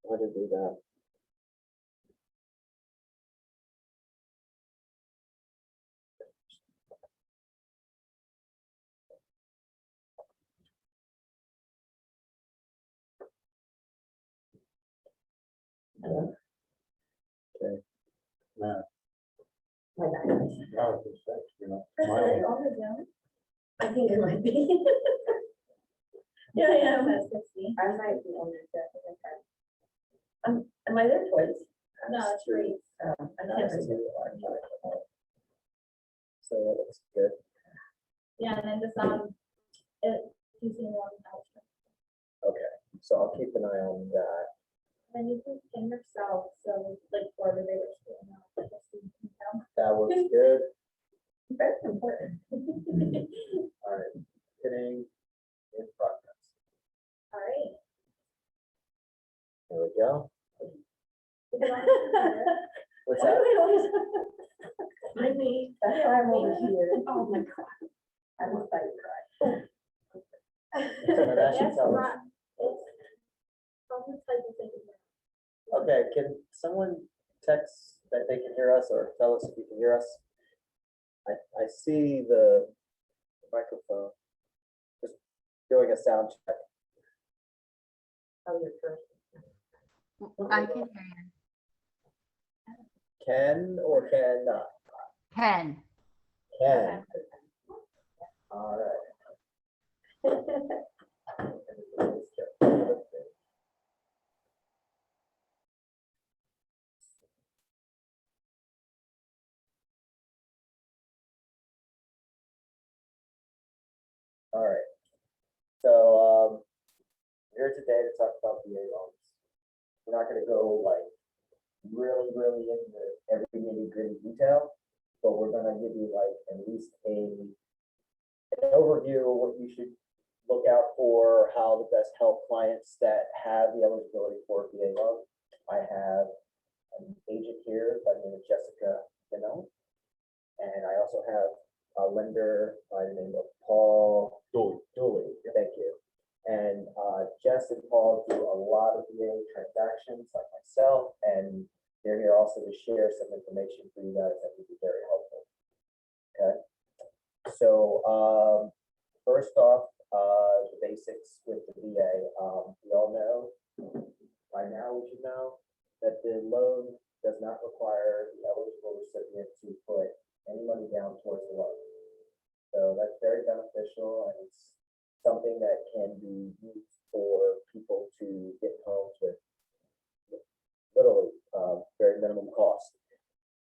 Why did do that? Okay. No. My bad. I was just saying, you know, Chris, my are they own- all down? I think it might be. Yeah, I am. That's 60. I might be on this. Am I there twice? No, it's three. I can't see. So that looks good. Yeah, and then just, you see one house. Okay, so I'll keep an eye on that. And you can scan yourself, so like wherever they were doing that, I guess you can tell. That looks good. Very important. All right, hitting in progress. All right. There we go. What's Why that? do I always? I mean, that's why I'm over here. Oh my God. I'm excited to cry. So now that should That's tell us. not- it's probably type of thing. Okay, can someone text that they can hear us or tell us if you can hear us? I see the microphone. Just doing a sound check. Oh, you're first. I can hear you. Can or cannot? Ken. Can. All right. All right. So here today to talk about VA loans. We're not going to go like really into every nitty gritty detail, but we're going to give you like at least an overview of what you should look out for, how to best help clients that have the eligibility for a VA loan. I have an agent here by the name of Jessica Denon, and I also have a lender by the name of Paul Dooley. Thank you. And Jess and Paul do a lot of VA transactions like myself, and they're here also to share some information for you guys that would be very helpful. Okay. So first off, the basics with the VA. We all know by now, we should know that the loan does not require the eligible recipient to put any money down towards the loan. So that's very beneficial, and it's something that can be used for people to get homes with literally very minimum cost.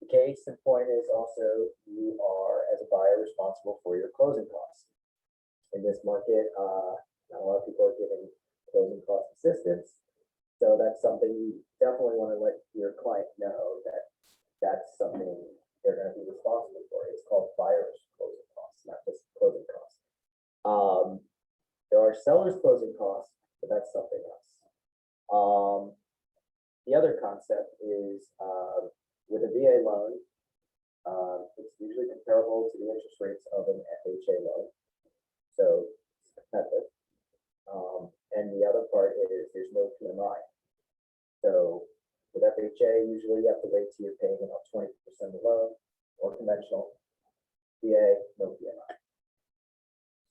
The case in point is also you are, as a buyer, responsible for your closing costs. In this market, not a lot of people are giving closing cost assistance. So that's something you definitely want to let your client know that that's something they're going to be responsible for. It's called buyer's closing costs, not just closing costs. There are seller's closing costs, but that's something else. The other concept is with a VA loan, it's usually comparable to the interest rates of an FHA loan. So it's competitive. And the other part is there's no PMI. So with FHA, usually you have to wait till you're paying about 20% of the loan, or conventional. VA, no PMI.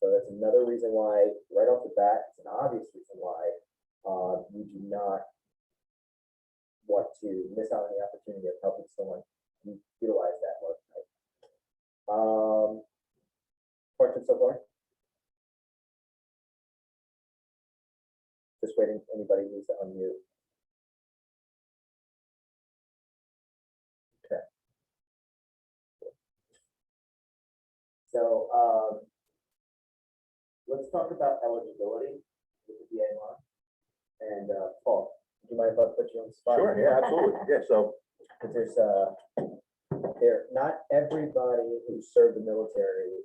So that's another reason why, right off the bat, it's an obvious reason why you do not want to miss out on the opportunity of helping someone utilize that loan type. Questions so far? Just waiting, anybody needs to unmute. Okay. So let's talk about eligibility with the VA loan. And Paul, do you mind if I put you on the spot? Sure, yeah, absolutely. Yeah, so Because there's not everybody who served the military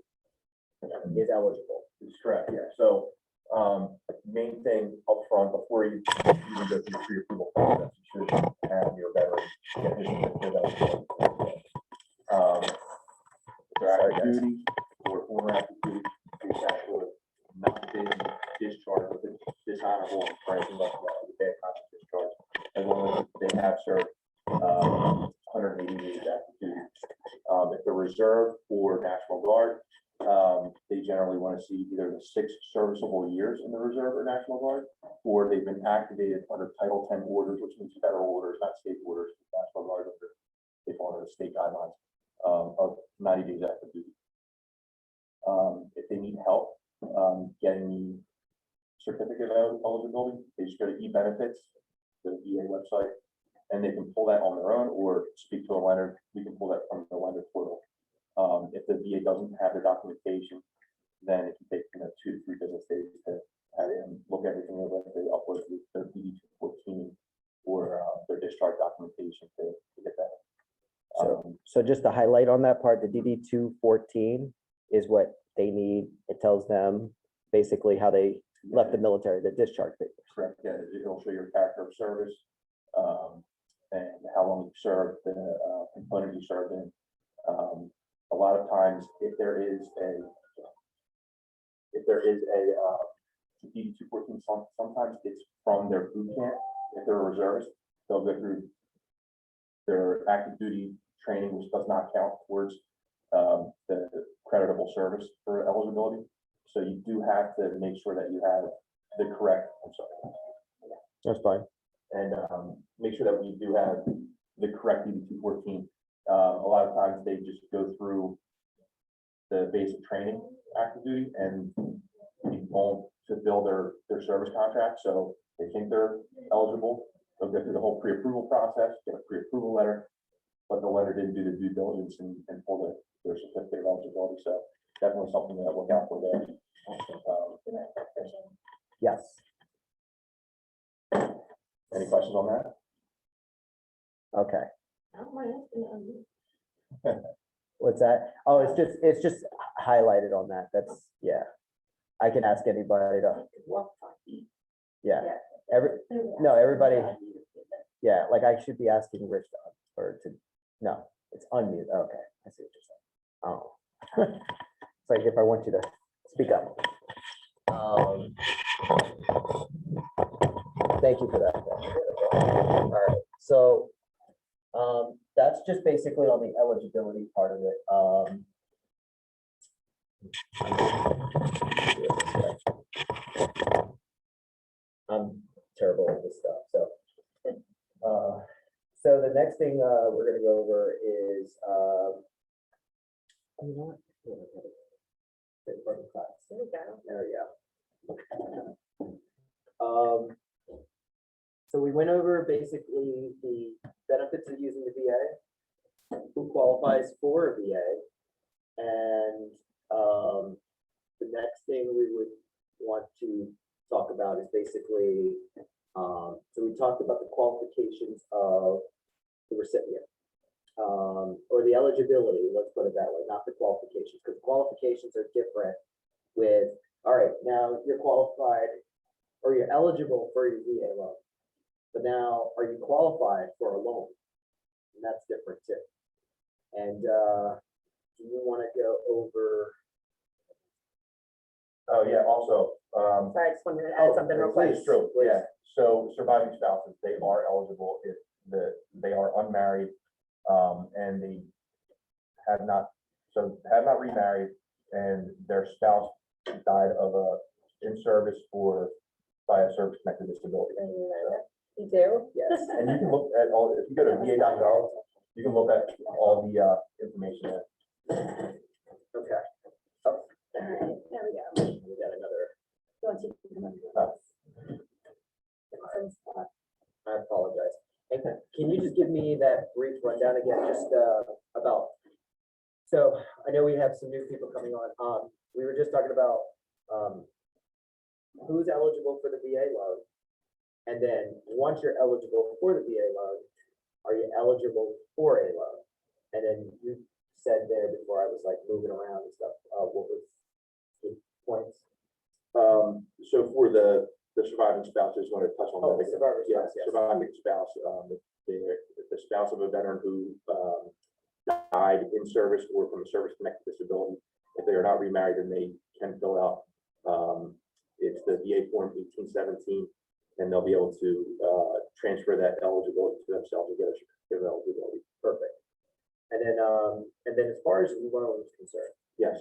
is eligible. it's correct, yeah. So main thing up front before you even go through the pre-approval process, you should have your veteran get his certificate of eligibility. honorable for anything like that, the bad conscience discharge, as long as they have served 180 days active duty. If they're reserved or National Guard, they generally want to see either the 6 serviceable years in the reserve or National Guard, or they've been activated under Title 10 orders, which means federal orders, not state orders. National Guard, they fall under the state guidelines of 90 days active duty. If they need help getting the certificate of eligibility, they just go to e-benefits, the VA website, and they can pull that on their own or speak to a lender. We can pull that from the lender portal. If the VA doesn't have their documentation, then it can take 2 to 3 business days to have it and look everything over. They upload their DD 214 or their discharge documentation to get that. So just to highlight on that part, the DD 214 is what they need. It tells them basically how they left the military, the discharge papers. Correct, yeah, it'll show your character of service, and how long you served, the component you served in. A lot of times, if there is a DD 214, sometimes it's from their boot camp. If they're a reservist, they'll go through their active duty training, which does not count towards the creditable service for eligibility. So you do have to make sure that you have the correct, I'm sorry. That's fine. And make sure that we do have the correct DD 214. A lot of times they just go through the basic training active duty and they won't fulfill their service contract. So they think they're eligible. They'll go through the whole pre-approval process, get a pre-approval letter, but the letter didn't do the due diligence and pull their certificate of eligibility. So definitely something to look out for there. Yes. Any questions on that? Okay. What's that? Oh, it's just highlighted on that. That's, yeah. I can ask anybody to, yeah. Everybody, yeah, like I should be asking Rich or to, no, it's unmute. Okay, I see what you're saying. Oh. It's like if I want you to speak up. Thank you for that. All right, so that's just basically on the eligibility part of it. I'm terrible at this stuff, so the next thing we're gonna go over is you know what? There we go. So we went over basically the benefits of using the VA, who qualifies for a VA, and the next thing we would want to talk about is basically, so we talked about the qualifications of the recipient, or the eligibility, let's put it that way, not the qualifications, because qualifications are different with, all right, now you're qualified or you're eligible for your VA loan, but now are you qualified for a loan? And that's different too. And do you want to go over? Oh, yeah, also, Sorry, I just wanted to add something real quick. Please, true, yeah. So surviving spouses, they are eligible if they are unmarried, and they have not remarried, and their spouse died of in service or by a service-connected disability. You do? Yes. And you can look at all, if you go to va.gov, you can look at all the information there. Okay. All right, there we go. We got another. You want to come up with this? I apologize. And can you just give me that brief rundown again, just about, so I know we have some new people coming on. We were just talking about who's eligible for the VA loan. And then once you're eligible for the VA loan, are you eligible for a loan? And then you said there before I was like moving around and stuff, what was the points? So for the surviving spouse, I just want to touch on Oh, that. the survivor Yeah, spouse, yes. surviving spouse, the spouse of a veteran who died in service or from a service-connected disability. If they are not remarried, then they can fill out It's the VA form 1817, and they'll be able to transfer that eligibility to themselves and get a certificate of eligibility. Perfect. And then as far as loan is concerned, Yes,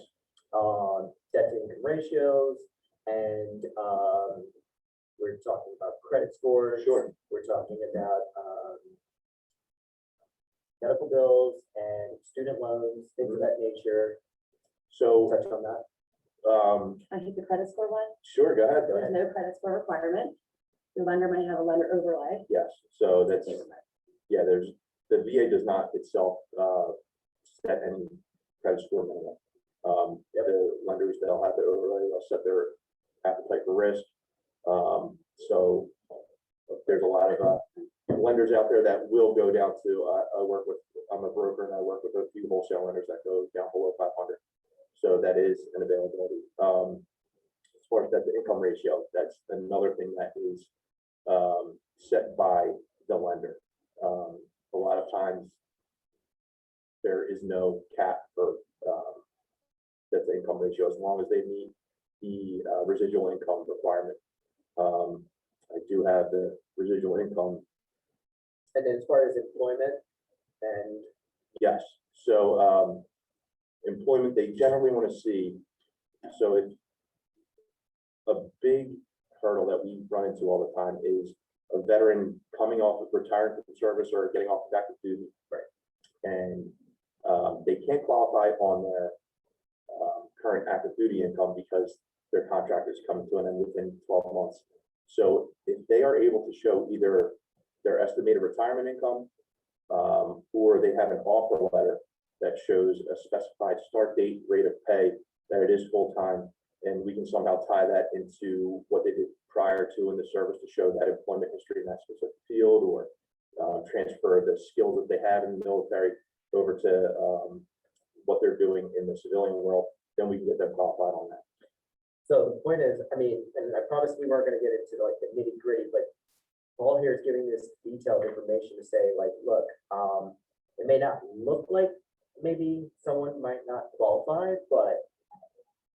debt to income ratios, and we're talking about credit scores. Sure. We're talking about medical bills and student loans, things of that nature. so, Touch on that. I hit the credit score one. sure, go ahead. There's no credit score requirement. Your lender might have a lender overlay. Yes, so that's, yeah, the VA does not itself set any credit score minimum. The lenders, they'll have their overlay, they'll set their appetite for risk. So there's a lot of lenders out there that will go down to, I'm a broker and I work with a few wholesale lenders that go down below 500. So that is an availability. As far as that, the income ratio, that's another thing that is set by the lender. A lot of times there is no cap for that's the income ratio, as long as they meet the residual income requirement. I do have the residual income. And then as far as employment and Yes, so employment, they generally want to see, so it's a big hurdle that we run into all the time is a veteran coming off of retiring from service or getting off of active duty. Right. And they can't qualify on their current active duty income because their contract is coming to an end within 12 months. So if they are able to show either their estimated retirement income or they have an offer letter that shows a specified start date, rate of pay, that it is full-time, and we can somehow tie that into what they did prior to in the service to show that employment history in that specific field, or transfer the skills that they have in the military over to what they're doing in the civilian world, then we can get them qualified on that. so the point is, I mean, and I promised we weren't gonna get into like the nitty gritty, but Paul here is giving this detailed information to say like, look, it may not look like maybe someone might not qualify, but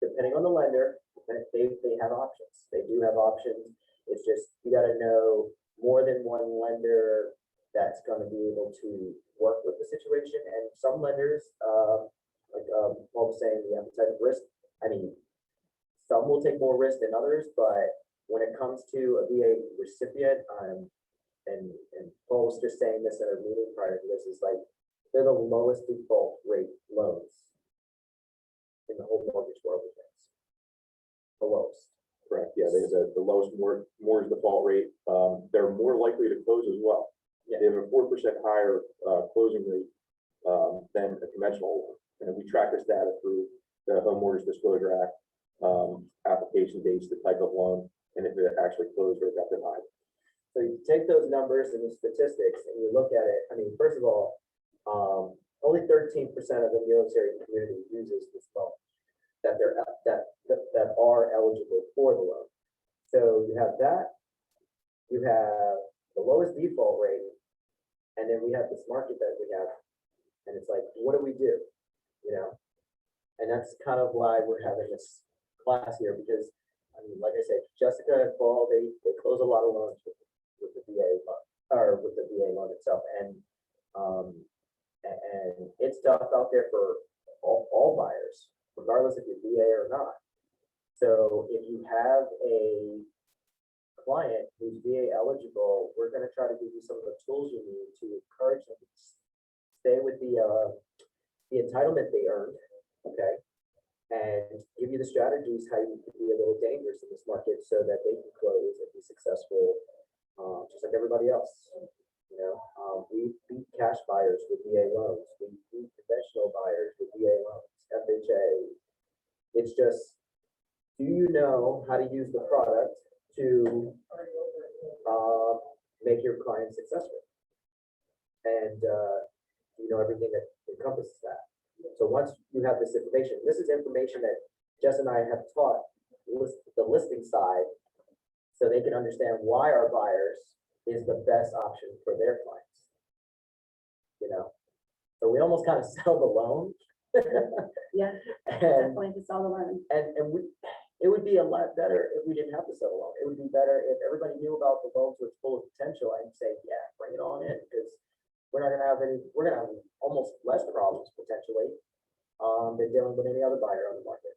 depending on the lender, they have options. They do have options. It's just, you gotta know more than one lender that's gonna be able to work with the situation. And some lenders, like Paul was saying, the appetite of risk, I mean, some will take more risk than others, but when it comes to a VA recipient, and Paul was just saying this at a meeting prior to this, is like, they're the lowest default rate loans in the whole mortgage world, of things. The lowest. Correct, yeah, they have the lowest mortgage default rate. They're more likely to close as well. Yeah. They have a 4% higher closing rate than a conventional loan. And we track this data through the Home Mortgage Disclosure Act, application dates, the type of loan, and if it actually closed or got denied. So you take those numbers and the statistics and you look at it, I mean, first of all, only 13% of the military community uses this loan that are eligible for the loan. So you have that, you have the lowest default rate, and then we have this market that we have, and it's like, what do we do? You know? And that's kind of why we're having this class here, because, I mean, like I said, Jessica and Paul, they close a lot of loans with the VA loan, or with the VA loan itself, and it's tough out there for all buyers, regardless if you're VA or not. So if you have a client who's VA eligible, we're gonna try to give you some of the tools you need to encourage them to stay with the entitlement they earned, okay? And give you the strategies how you can be a little dangerous in this market so that they can close and be successful, just like everybody else. You know, we beat cash buyers with VA loans. We beat conventional buyers with VA loans, FHA. It's just, do you know how to use the product to make your client successful? And you know everything that encompasses that. So once you have this information, this is information that Jess and I have taught the listing side, so they can understand why our buyers is the best option for their clients. You know, so we almost kind of sell the loan. Yeah, And definitely to sell the loan. and we, It would be a lot better if we didn't have to settle loan. It would be better if everybody knew about the loans with full potential and say, yeah, bring it on in, because we're not gonna have we're gonna have almost less problems potentially than dealing with any other buyer on the market.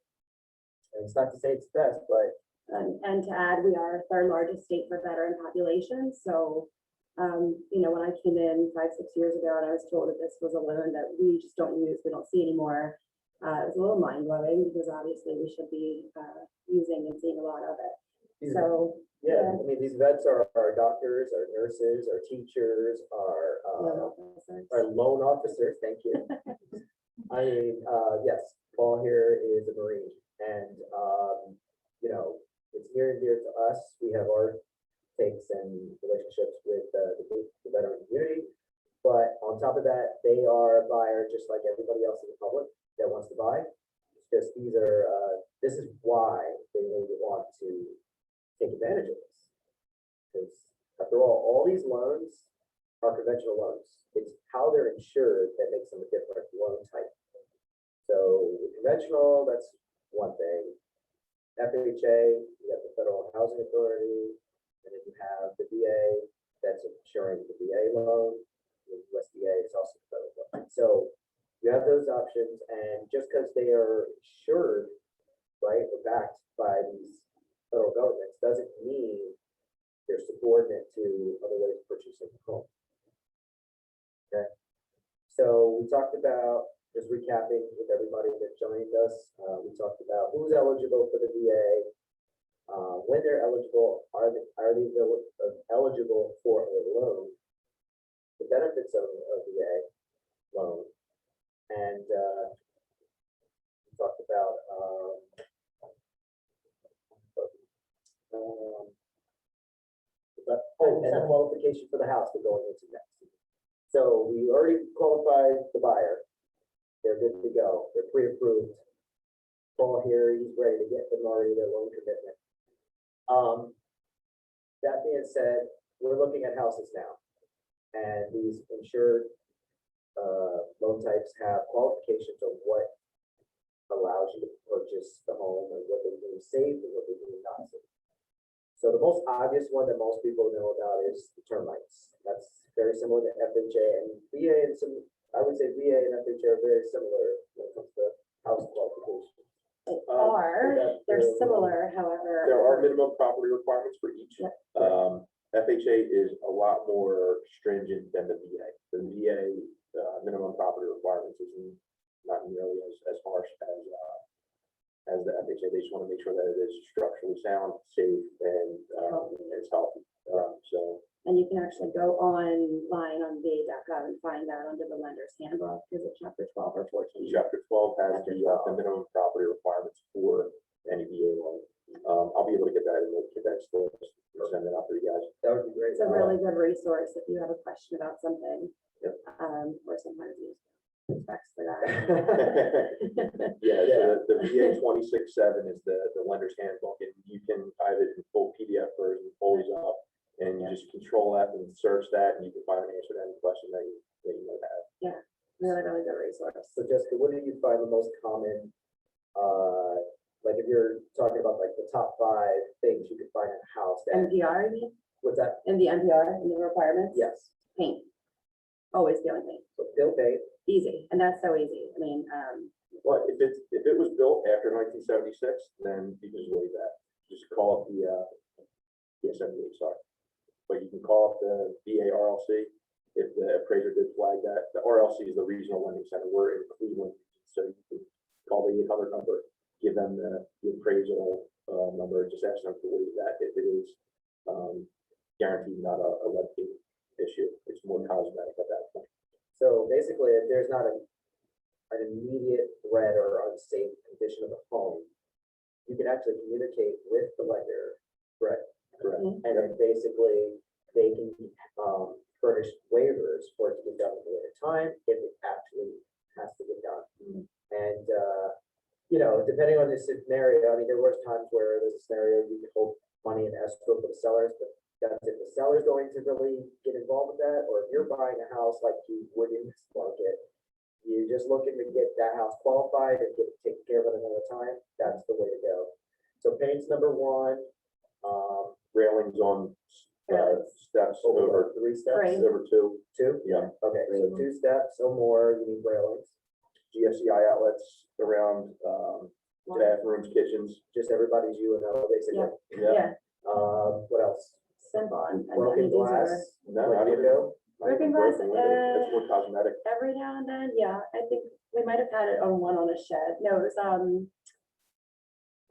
And it's not to say it's best, but And to add, we are third largest state for veteran population, so, when I came in 5, 6 years ago and I was told that this was a loan that we just don't use, we don't see anymore, it was a little mind blowing because obviously we should be, using and seeing a lot of it. So, yeah, I mean, these vets are doctors, our nurses, our teachers, our loan officers, thank you. I mean, yes, Paul here is a Marine, and, it's near and dear to us. We have our takes and relationships with the veteran community. But on top of that, they are a buyer just like everybody else in the public that wants to buy. It's just this is why they really want to take advantage of this. Because after all these loans are conventional loans. It's how they're insured that makes them a different loan type. So the conventional, that's one thing. FHA, you have the Federal Housing Authority, and then you have the VA that's insuring the VA loan. The USDA is also the federal government. So you have those options, and just because they are insured, right, or backed by these federal governments, doesn't mean they're subordinate to other ways of purchasing a home. Okay. So we talked about, just recapping with everybody that joined us, we talked about who's eligible for the VA, when they're eligible, are they eligible for a loan, the benefits of a VA loan, and we talked about and the qualification for the house we're going into next. So we already qualified the buyer. They're good to go. They're pre-approved. Paul here, he's ready to get them already their loan commitment. That being said, we're looking at houses now. And these insured loan types have qualifications of what allows you to purchase the home and what they deem safe and what they deem not safe. So the most obvious one that most people know about is the termites. That's very similar to FHA and VA, and I would say VA and FHA are very similar when it comes to house qualifications. They're similar, however. There are minimum property requirements for each. FHA is a lot more stringent than the VA. The VA minimum property requirements is not nearly as harsh as the FHA. They just want to make sure that it is structurally sound, safe, and it's healthy. And you can actually go online on VA.gov and find that under the lender's handbook. Is it chapter 12 or 14? Chapter 12 has the minimum property requirements for any VA loan. I'll be able to get that in the condensed list and send it out to you guys. That would be great. It's a really good resource if you have a question about something. Yep. Or sometimes you text for that. Yeah, so the VA 26.7 is the lender's handbook, and you can have it in full PDF version, always up, and you just control that and search that, and you can find an answer to any question that you might have. Yeah, really, really good resource. So Jessica, what do you find the most common, like if you're talking about like the top 5 things you could find in a house that, NPR, you mean? what's that? In the NPR, in the requirements? Yes. Paint. Always feeling paint. So bill pay, Easy, and that's so easy. I mean, Well, if it was built after 1976, then you can just waive that. Just call up the 78, sorry. But you can call up the VA RLC if the appraiser did flag that. The RLC is the regional lending center. We're in Cleveland, so you can call the 800 number, give them the appraisal number, just ask them to waive that if it is guaranteed not a lead fee issue. It's more cosmetic at that point. so basically, if there's not an immediate threat or unsafe condition of the home, you can actually communicate with the lender, correct? Correct. And then basically, they can furnish waivers for it to get done at a later time if it actually has to get done. And, depending on the scenario, I mean, there was times where there's a scenario you could hold money in escrow for the sellers, but that's if the seller's going to really get involved with that, or if you're buying a house like you would in this market, you're just looking to get that house qualified and get taken care of at another time, that's the way to go. So paint's number one, Railings on, steps over over, 3 steps, Three. over two, two? yeah. Okay, so 2 steps or more, you need railings, GFCI outlets around, bathrooms, kitchens. just everybody's UNO, basically. Yeah, What else? simple. And I Broken mean, these are glass? No, like not even. window? Broken glass, That's more cosmetic. every now and then, yeah, I think we might have had it on one on a shed. No, it was,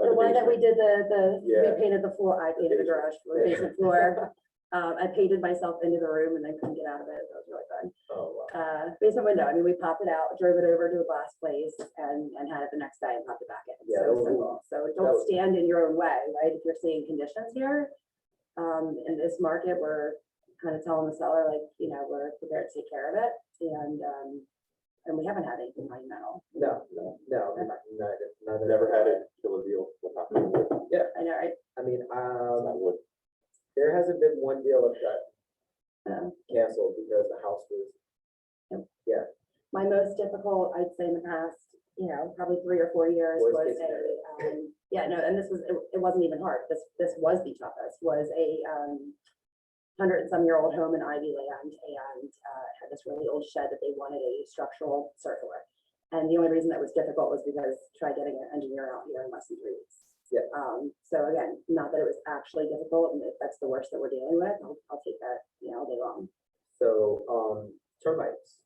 By the one that we basement. did we Yeah. painted the floor, I painted the Basement. garage floor, the basement floor. I painted myself into the room and then couldn't get out of it. That was really fun. Oh, wow. Basement window, I mean, we popped it out, drove it over to a glass place and had it the next day and popped it back in. Yeah, So that was- simple. So that don't was- stand in your own way, right? If you're seeing conditions here, in this market, we're kind of telling the seller, like, we're prepared to take care of it. And we haven't had anything monumental. No, Never. neither. Never had it till a deal. What happened with it? I know, right? I mean, It's not wood. there hasn't been one deal that got Um, canceled because the house was, My most difficult, I'd say in the past, probably 3 or 4 years Worst was case scenario. and this was, it wasn't even hard. This was the toughest, was a 100-and-some-year-old home in Ivy Land and had this really old shed that they wanted a structural circular. And the only reason that was difficult was because try getting an engineer out here in less than 3 weeks. Yeah. So again, not that it was actually difficult, and if that's the worst that we're dealing with, I'll take that, all day long. so, termites.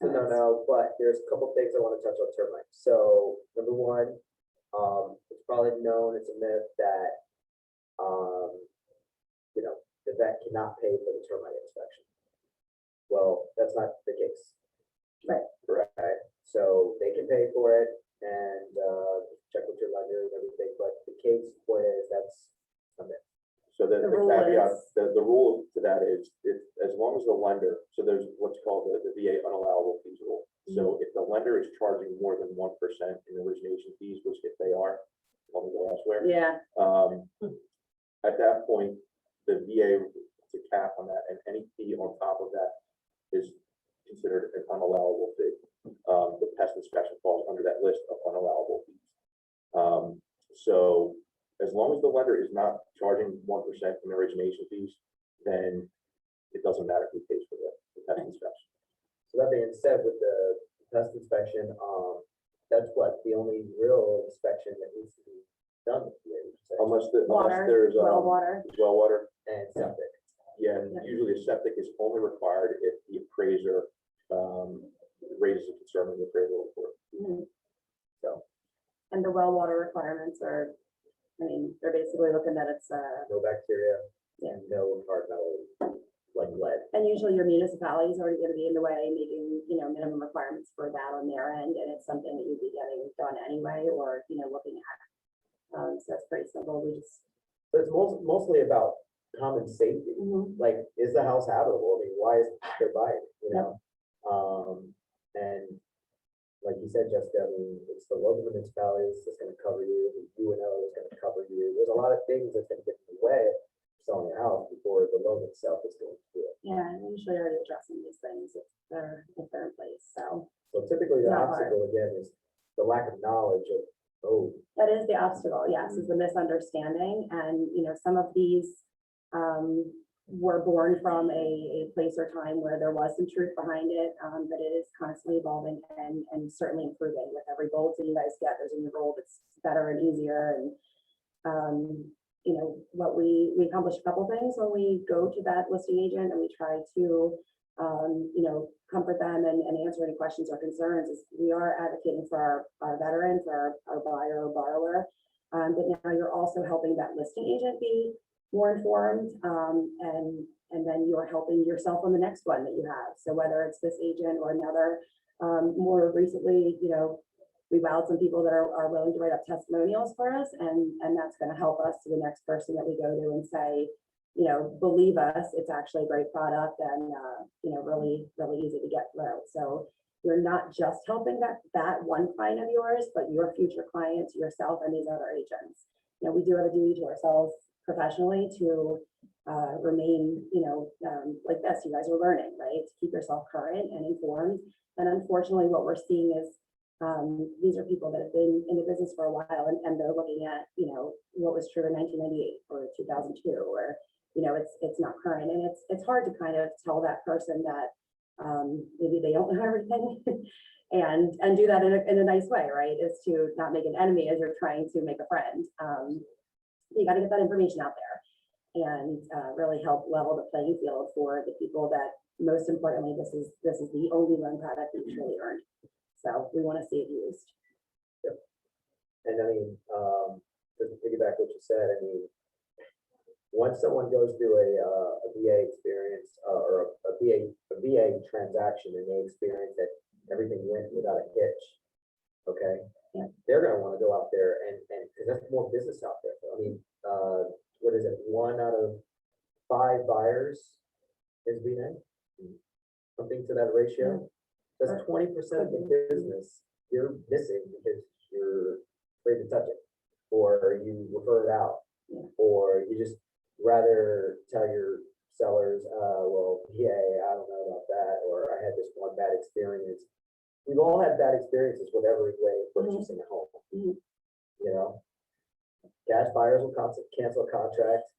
So no, but there's a couple things I want to touch on termites. So number one, it's probably known, it's a myth that, the vet cannot pay for the termite inspection. Well, that's not the case. Right, so they can pay for it and, check with your lender and everything, but the case point is that's a myth. So the The rule caveat, is- the rule to that is, if, as long as the lender, so there's what's called the VA unallowable fees rule. So if the lender is charging more than 1% in origination fees, which if they are, let me go elsewhere. Yeah, At that point, the VA puts a cap on that, and any fee on top of that is considered an unallowable fee. The pest inspection falls under that list of unallowable fees. So as long as the lender is not charging 1% in origination fees, then it doesn't matter who pays for the pest inspection. So that being said, with the pest inspection, that's what, the only real inspection that needs to be done with the VA, would you say? Unless water, there's well water. well water. And septic. Yeah, and Yeah. usually a septic is only required if the appraiser raises a concern in the appraisal report. Mhm. So, And the well water requirements are, they're basically looking that it's, no bacteria. Yeah. And no hard metal, like lead. and usually your municipality is already gonna be in the way, making, minimum requirements for that on their end, and it's something that you'd be getting done anyway, or, looking at. So that's pretty simple, we just. But it's mostly about common safety. Like, is the house habitable? I mean, why is there buying, and like you said, Jessica, I mean, it's the local municipalities that's gonna cover you, the UNO is gonna cover you. There's a lot of things that's gonna get in the way of selling a house before the loan itself is going to do it. Yeah, and usually already addressing these things if they're in place, so. So typically the Not hard. obstacle again is the lack of knowledge of, oh, That is the obstacle, yes, is the misunderstanding, and, some of these were born from a place or time where there was some truth behind it, but it is constantly evolving and certainly improving with every bulletin you guys get, there's a new role that's better and easier, and, what we accomplish a couple things when we go to that listing agent and we try to, comfort them and answer any questions or concerns, is we are advocating for our veterans, our buyer or borrower. But now you're also helping that listing agent be more informed, and then you're helping yourself on the next one that you have. So whether it's this agent or another, more recently, we wowed some people that are willing to write up testimonials for us, and that's going to help us to the next person that we go to and say, believe us, it's actually a great product and, really, really easy to get through. So you're not just helping that one client of yours, but your future clients, yourself, and these other agents. We do have a duty to ourselves professionally to remain, like this, you guys are learning, right? To keep yourself current and informed. And unfortunately, what we're seeing is These are people that have been in the business for a while and they're looking at, what was true in 1998 or 2002, or, it's not current. And it's hard to kind of tell that person that maybe they don't know everything and do that in a nice way, right? Is to not make an enemy as you're trying to make a friend. You got to get that information out there and really help level the playing field for the people that, most importantly, this is the only loan product that you truly earned. So we want to see it used. And I mean, just to piggyback what you said, I mean, once someone goes through a VA experience or a VA transaction and they experience that everything went without a hitch, okay? Yeah. They're gonna wanna go out there and, because that's more business out there. I mean, what is it? 1 out of 5 buyers is VA? Something to that ratio? That's 20% of the business you're missing because you're afraid to touch it, or you refer it out, Yeah. or you just rather tell your sellers, well, yeah, I don't know about that, or I had this one bad experience. We've all had bad experiences with every way of purchasing a home. Mhm. You know, cash buyers will cancel a contract.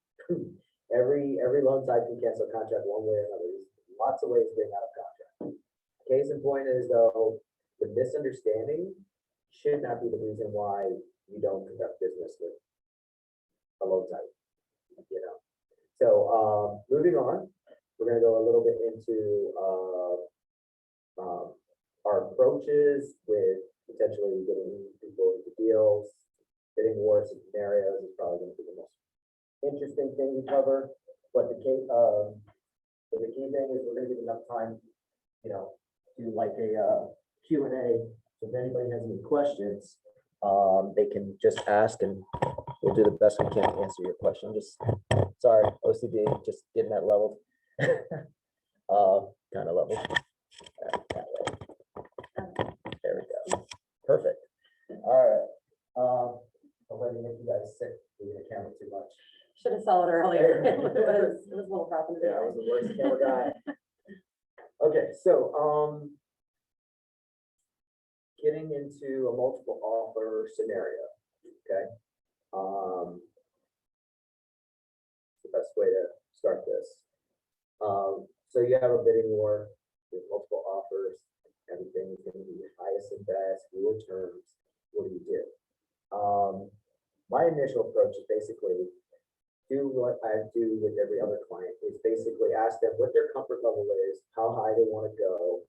Every loan type can cancel a contract one way or another. There's lots of ways of getting out of contract. Case in point is though, the misunderstanding should not be the reason why you don't conduct business with a loan type. So moving on, we're gonna go a little bit into our approaches with potentially getting people into deals, bidding wars and scenarios is probably gonna be the most interesting thing we cover. But the key thing is we're gonna give enough time, do like a Q&A. So if anybody has any questions, they can just ask and we'll do the best we can to answer your question. Just, sorry, OCD, just getting that leveled. Kind of leveled. That way. There we go. Perfect. All right. I'm ready to make you guys sick with the camera too much. Should have saw it earlier. It was a little problem. Yeah, I was the worst camera guy. Okay, so getting into a multiple offer scenario, okay? The best way to start this. So you have a bidding war with multiple offers, everything is gonna be highest and best, your terms, what do you do? My initial approach is basically do what I do with every other client, is basically ask them what their comfort level is, how high they want to go,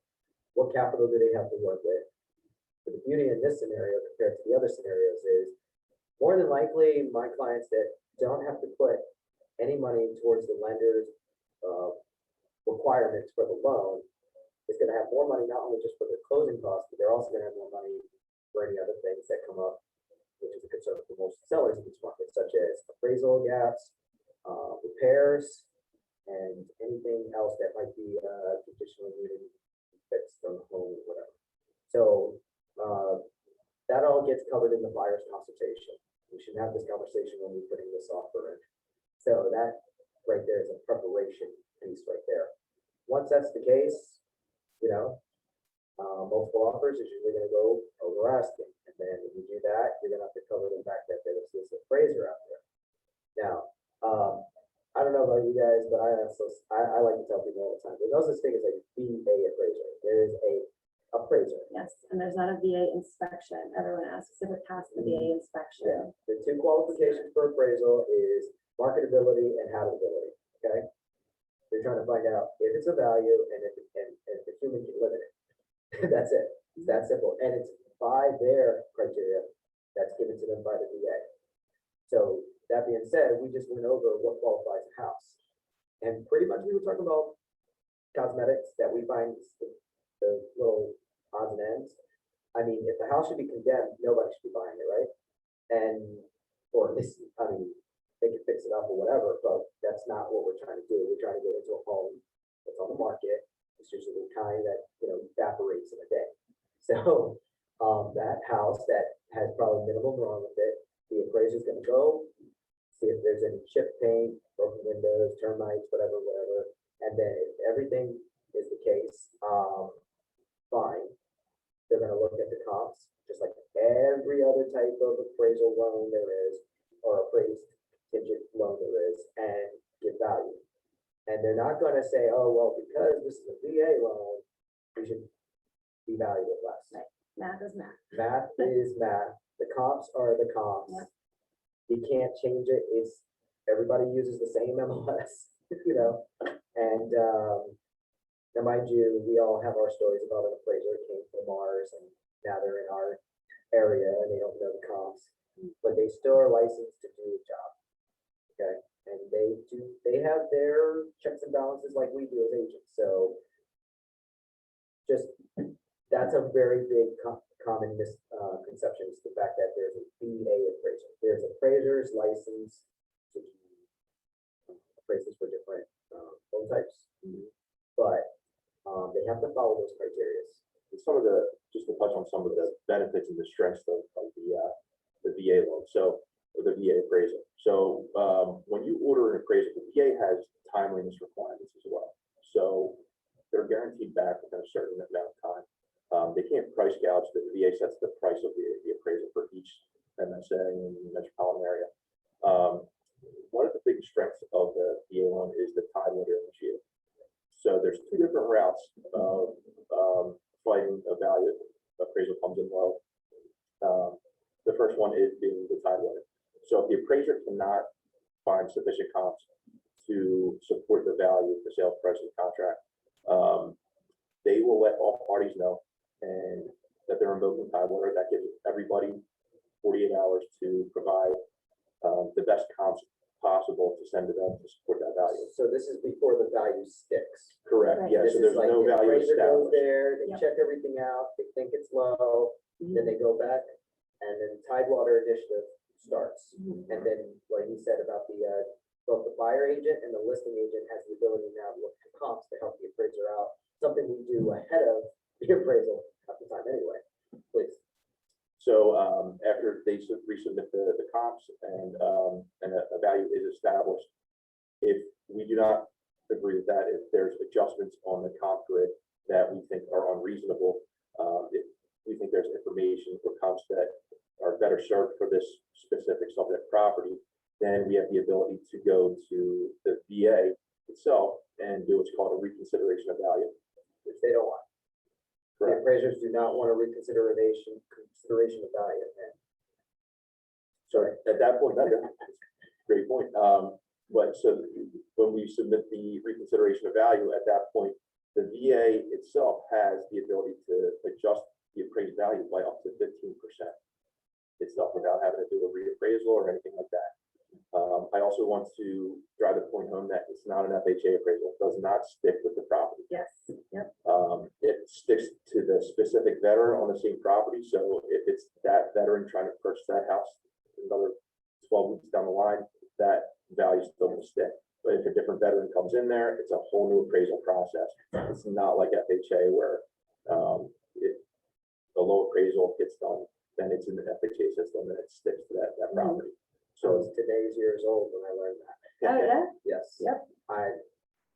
what capital do they have to work with. But the beauty in this scenario compared to the other scenarios is more than likely my clients that don't have to put any money towards the lender's requirements for the loan is going to have more money, not only just for their closing costs, but they're also going to have more money for any other things that come up, which is a concern for most sellers in this market, such as appraisal gaps, repairs, and anything else that might be traditionally needed fixed on the home or whatever. So that all gets covered in the buyer's consultation. We should have this conversation when we're putting this offer in. So that right there is a preparation piece right there. Once that's the case, multiple offers is usually going to go over asking. And then when you do that, you're going to have to cover the fact that there's this appraiser out there. Now, I don't know about you guys, but I like to tell people all the time, there's no such thing as a VA appraiser. There is a appraiser. Yes, and there's not a VA inspection. Everyone asks if it passed the VA inspection. The 2 qualifications for appraisal is marketability and habitability, okay? They're trying to find out if it's a value and if the human can live in it. That's it. It's that simple. And it's by their criteria that's given to them by the VA. So that being said, we just went over what qualifies a house. And pretty much we were talking about cosmetics that we find the little odds and ends. I mean, if the house should be condemned, nobody should be buying it, right? And, or at least, I mean, they can fix it up or whatever, but that's not what we're trying to do. We're trying to get into a home that's on the market. It's usually the kind that, evaporates in a day. So that house that has probably minimal wrong with it, the appraiser's gonna go, see if there's any chip paint, broken windows, termites, whatever. And then if everything is the case, fine. they're gonna look at the comps, just like every other type of appraisal loan there is, or appraised contingent loan there is, and give value. And they're not gonna say, oh, well, because this is a VA loan, we should be valued at less. Right. Math is math. Math is math, the comps are the comps. Yep. You can't change it, it's, everybody uses the same MLS, you know? And, now mind you, we all have our stories about an appraiser that came from Mars, and now they're in our area, and they don't know the comps, but they still are licensed to do the job. Okay, and they have their checks and balances like we do as agents, so just, that's a very big common misconception, is the fact that there's a VA appraiser. There's appraisers licensed to do appraisals for different loan types, but they have to follow those criteria. And some of the, just to touch on some of the benefits and the strengths of the VA loan, so, or the VA appraisal. So, when you order an appraisal, the VA has timeliness requirements as well. So they're guaranteed back within a certain amount of time. They can't price gouge, the VA sets the price of the appraisal for each MSA in the metropolitan area. One of the big strengths of the VA loan is the Tidewater initiative. So there's two different routes of fighting a value appraisal comes in low. The first one is being the Tidewater. So if the appraiser cannot find sufficient comps to support the value of the sales price of the contract, they will let all parties know and that they're invoking Tidewater. That gives everybody 48 hours to provide the best comps possible to send to them to support that value. So this is before the value sticks. Correct, Right. yeah, This so is there's like no the value appraiser goes established. there, they Yep. check everything out, they think it's low, then they go back, and then Tidewater initiative starts. Mhm. And then what he said about the, both the buyer agent and the listing agent has the ability now to look at comps to help the appraiser out, something we do ahead of the appraisal at the time anyway, please. So after they resubmit the comps and a value is established, if we do not agree with that, if there's adjustments on the comp grid that we think are unreasonable, if we think there's information or comps that are better served for this specific subject property, then we have the ability to go to the VA itself and do what's called a reconsideration of value. Which they don't want. The Correct. appraisers do not want a consideration of value. And So at that point, that's a great point. But so when we submit the reconsideration of value, at that point, the VA itself has the ability to adjust the appraised value by up to 15% itself without having to do a reappraisal or anything like that. I also want to drive the point home that it's not an FHA appraisal. It does not stick with the property. Yes, yep. It sticks to the specific veteran on the same property. So if it's that veteran trying to purchase that house another 12 weeks down the line, that value still will stick. But if a different veteran comes in there, it's a whole new appraisal process. It's not like FHA where if the low appraisal gets done, then it's in the FHA system and it sticks to that property. I So was today's years old when I learned that. Oh, yeah, Yes. Yep. I,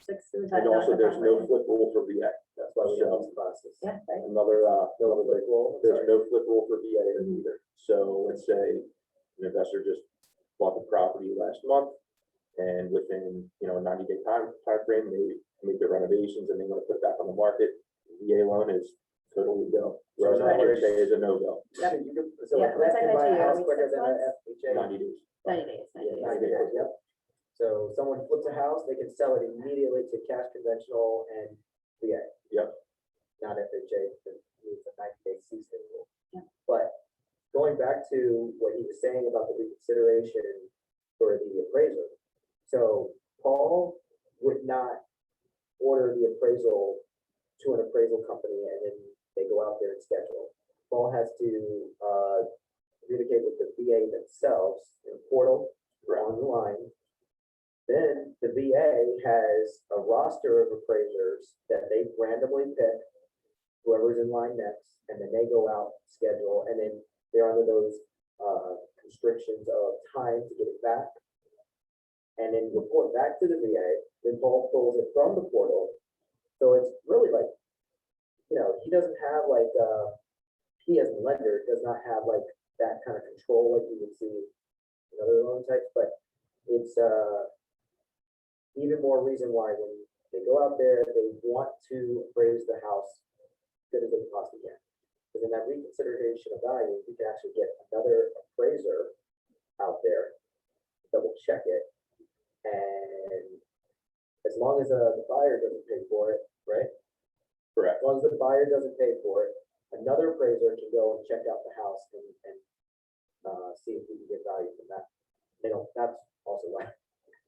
and also there's no flip rule for VA. that's why we have these classes. Yeah, right. Another Another big role. there's no flip rule for VA Mhm. either. So let's say an investor just bought the property last month and within, a 90-day time frame, they make the renovations and they want to put it back on the market. VA loan is totally go. Whereas So in other words- FHA is a no-go, So you could, so Yeah, a what's vet can buy a FHA? house Are we quicker 6 than a months? FHA. 90 days. 90 days, 90 Yeah, days. 90 days, yep. So someone flips a house, they can sell it immediately to cash conventional and VA. Yep. Not FHA, but it's a 90-day ceasing rule. Yeah. But going back to what he was saying about the reconsideration for the appraiser. So Paul would not order the appraisal to an appraisal company and then they go out there and schedule. Paul has to communicate with the VA themselves in a portal or online. Then the VA has a roster of appraisers that they randomly pick, whoever's in line next, and then they go out, schedule, and then they're under those constrictions of time to get it back. And then report back to the VA, then Paul pulls it from the portal. So it's really like, he doesn't have like he as a lender does not have like that kind of control like you would see in other loan types, but it's, even more reason why when they go out there, they want to appraise the house as good as they possibly can. Because in that reconsideration of value, you can actually get another appraiser out there, double check it. And as long as the buyer doesn't pay for it, right? Correct. As long as the buyer doesn't pay for it, another appraiser can go and check out the house and see if we can get value from that. They don't, that's also why.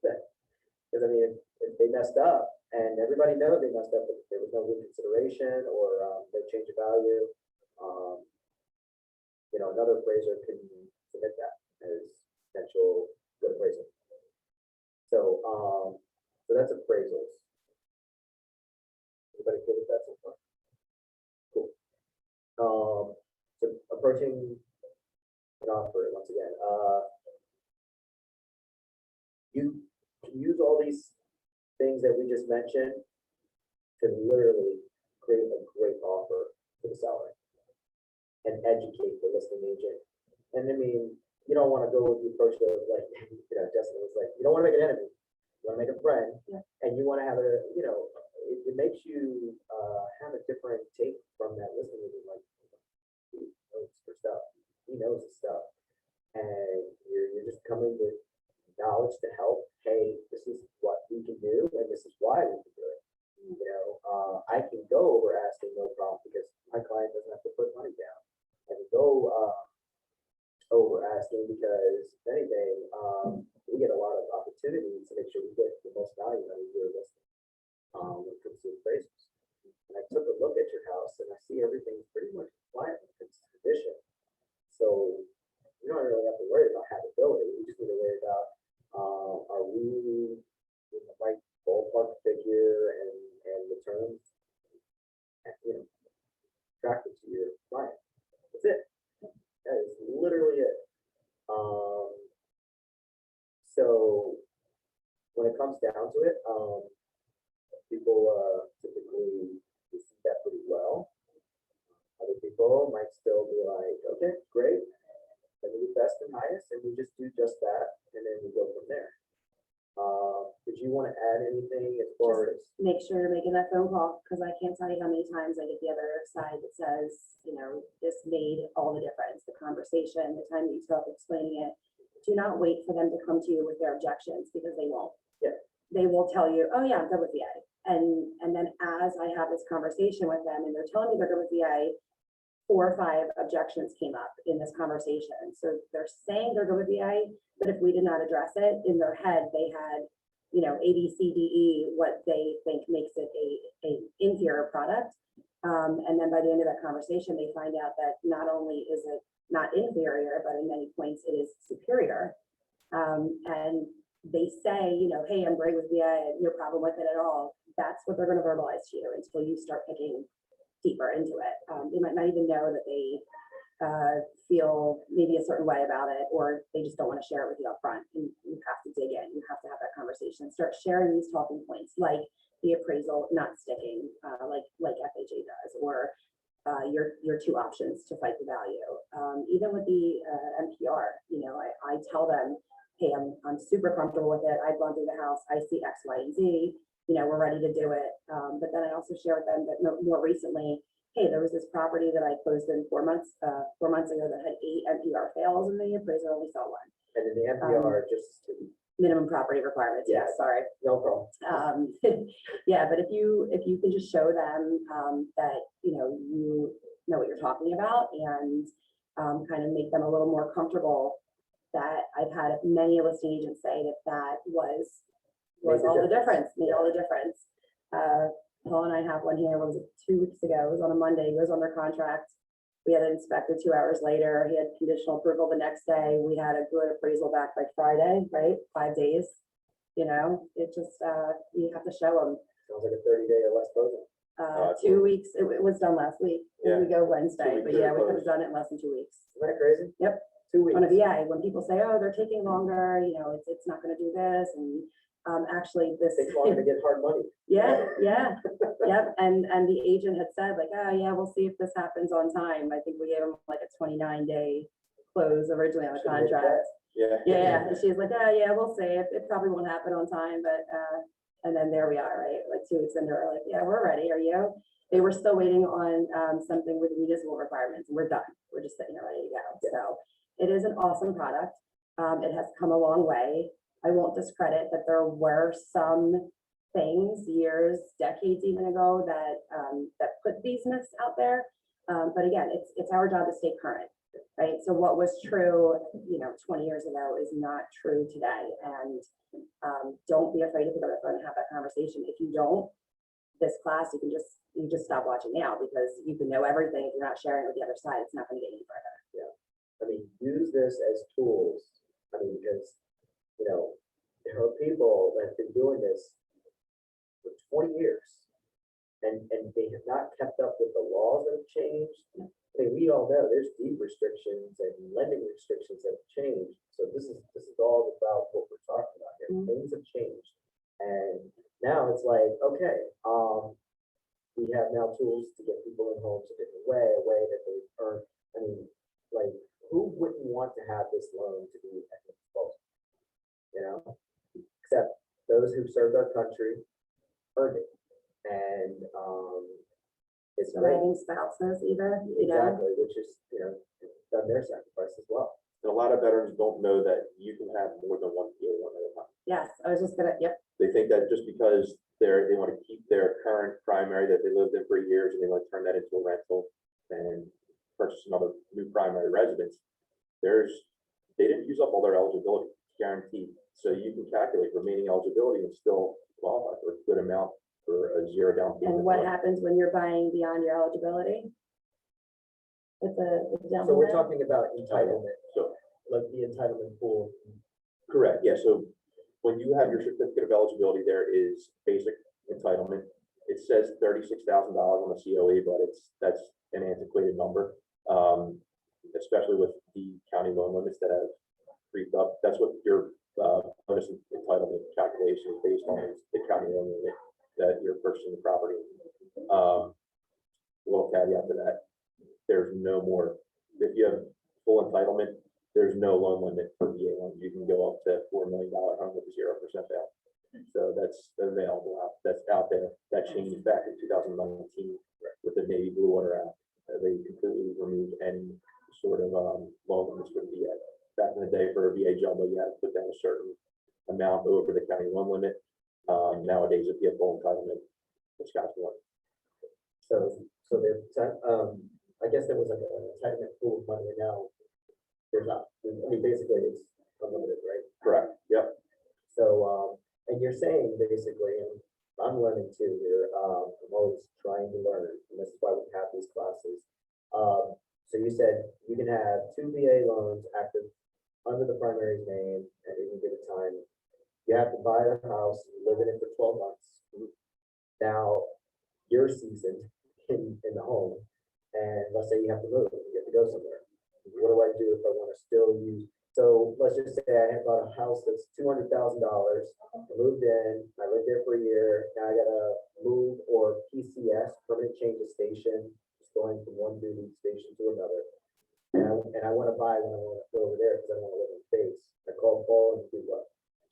Because I mean, if they messed up, and everybody knows they messed up, if there was no reconsideration or no change of value, another appraiser can submit that as potential good appraisal. So, so that's appraisals. Everybody good with that so far? Cool. So approaching an offer once again. You can use all these things that we just mentioned to literally create a great offer for the seller and educate the listing agent. And I mean, you don't want to go with the approach of like, Justin was like, you don't want to make an enemy, you want to make a friend, Yeah. and you want to have it makes you have a different take from that listing agent. Like, he knows her stuff, he knows his stuff, and you're just coming with knowledge to help. Hey, this is what we can do, and this is why we can do it. I can go over asking no problem because my client doesn't have to put money down. I can go over asking because if anything, we get a lot of opportunities to make sure we get the most value out of your listing when it comes to appraisals. And I took a look at your house and I see everything's pretty much compliant with its condition. So we don't really have to worry about habitability. We just need to worry about are we in the right ballpark figure and the terms, attractive to your client. That's it. That is literally it. So when it comes down to it, people typically see that pretty well. Other people might still be like, okay, great. Let me do best and highest, and we just do just that, and then we go from there. Did you want to add anything as far as? Make sure you're making that phone call, because I can't tell you how many times I get the other side that says, this made all the difference, the conversation, the time that you took explaining it. Do not wait for them to come to you with their objections, because they won't. Yeah. They will tell you, oh yeah, I'm good with VA. And then as I have this conversation with them and they're telling me they're good with VA, 4 or 5 objections came up in this conversation. So they're saying they're good with VA, but if we did not address it, in their head, they had, A, B, C, D, E, what they think makes it a inferior product. And then by the end of that conversation, they find out that not only is it not inferior, but in many points it is superior. And they say, hey, I'm great with VA, no problem with it at all. That's what they're going to verbalize to you until you start picking deeper into it. They might not even know that they feel maybe a certain way about it, or they just don't want to share it with you up front. And you have to dig in. You have to have that conversation. Start sharing these talking points, like the appraisal not sticking, like FHA does, or your 2 options to fight the value. Even with the NPR, I tell them, hey, I'm super comfortable with it. I've gone through the house. I see X, Y, and Z. We're ready to do it. But then I also share with them that more recently, hey, there was this property that I closed in 4 months ago that had 8 NPR fails, and the appraiser only saw 1. And then the NPR just to Minimum property requirements. Yeah. Yes, sorry. no problem. Yeah, but if you can just show them that you know what you're talking about, and kind of make them a little more comfortable, that I've had many listing agents say that was Made the all the difference. difference, made all the difference. Paul and I have one here, what was it, 2 weeks ago, it was on a Monday, he was under contract. We had it inspected 2 hours later, he had conditional approval the next day, we had a good appraisal back by Friday, right, 5 days. It just, you have to show them. Sounds like a 30-day or less closing. 2 weeks, it was done last week, Yeah. we go Wednesday, 2 but weeks yeah, we closed. could have done it in less than 2 weeks. Isn't that crazy? Yep. 2 weeks. On a VA, when people say, oh, they're taking longer, it's not gonna do this, and actually this. Takes longer to get hard money. Yeah, Yep, and the agent had said like, oh yeah, we'll see if this happens on time. I think we gave him like a 29-day close originally on the Should've made it contract. Yeah. Yeah, and she's like, oh yeah, we'll see. It probably won't happen on time, but, and then there we are, right? Like 2 weeks in, they're like, yeah, we're ready. Are you? They were still waiting on, something with municipal requirements. We're done. We're just sitting here ready to go. So it is an awesome product. It has come a long way. I won't discredit that there were some things years, decades even ago that, that put these myths out there. But again, it's our job to stay current, right? So what was true, 20 years ago is not true today. And don't be afraid to pick up the phone and have that conversation. If you don't, this class, you just stop watching now because you can know everything. If you're not sharing it with the other side, it's not going to get any further. I mean, use this as tools. I mean, because, there are people that have been doing this for 20 years. And they have not kept up with the laws that have changed. I mean, we all know there's deed restrictions and lending restrictions that have changed. So this is all about what we're talking about here. Mhm. Things have changed. And now it's like, okay, we have now tools to get people in homes a different way, a way that they've earned. I mean, like, who wouldn't want to have this loan to be at their disposal? Except those who served our country earned it. And it's great. Surviving spouses either, Exactly, which is, done their sacrifice as well. And a lot of veterans don't know that you can have more than one PA loan at a time. Yes, I was just gonna, yep, They think that just because they want to keep their current primary that they lived in for years and they want to turn that into a rental and purchase another new primary residence, they didn't use up all their eligibility, guaranteed. So you can calculate remaining eligibility and still qualify for a good amount for a zero down payment. and what happens when you're buying beyond your eligibility? With the down So we're payment? talking about entitlement, So, like the entitlement pool. correct, yeah, so when you have your certificate of eligibility, there is basic entitlement. It says $36,000 on the COE, but that's an antiquated number. Especially with the county loan limits that have creeped up. That's what your bonus entitlement calculation is based on, is the county loan limit that you're purchasing the property. Little caveat to that, there's no more, if you have full entitlement, there's no loan limit for VA loans. You can go up to $4 million home with a 0% down. So that's available that's out there. That changed back in 2019 with the Navy Blue Water Act. They completely removed any sort of loan limits for the VA. Back in the day, for a VA jumbo, you had to put down a certain amount over the county loan limit. Nowadays, if you have full entitlement, it's got one. So there, I guess there was like an entitlement pool of money, and now there's not. I mean, basically, it's unlimited, right? Correct. Yep. So, and you're saying basically, and I'm learning too here, I'm always trying to learn, and this is why we have these classes. So you said you can have 2 VA loans active under the primary's name at any given time. You have to buy a house, live in it for 12 months. Now, you're seasoned in the home, and let's say you have to move, you have to go somewhere. What do I do if I want to still use? So let's just say I had bought a house that's $200,000. I moved in, I lived there for a year. Now I gotta move, or PCS, permanent change of station, just going from one duty station to another. And I want to buy when I want to go over there because I want to live in space. I call Paul and do what?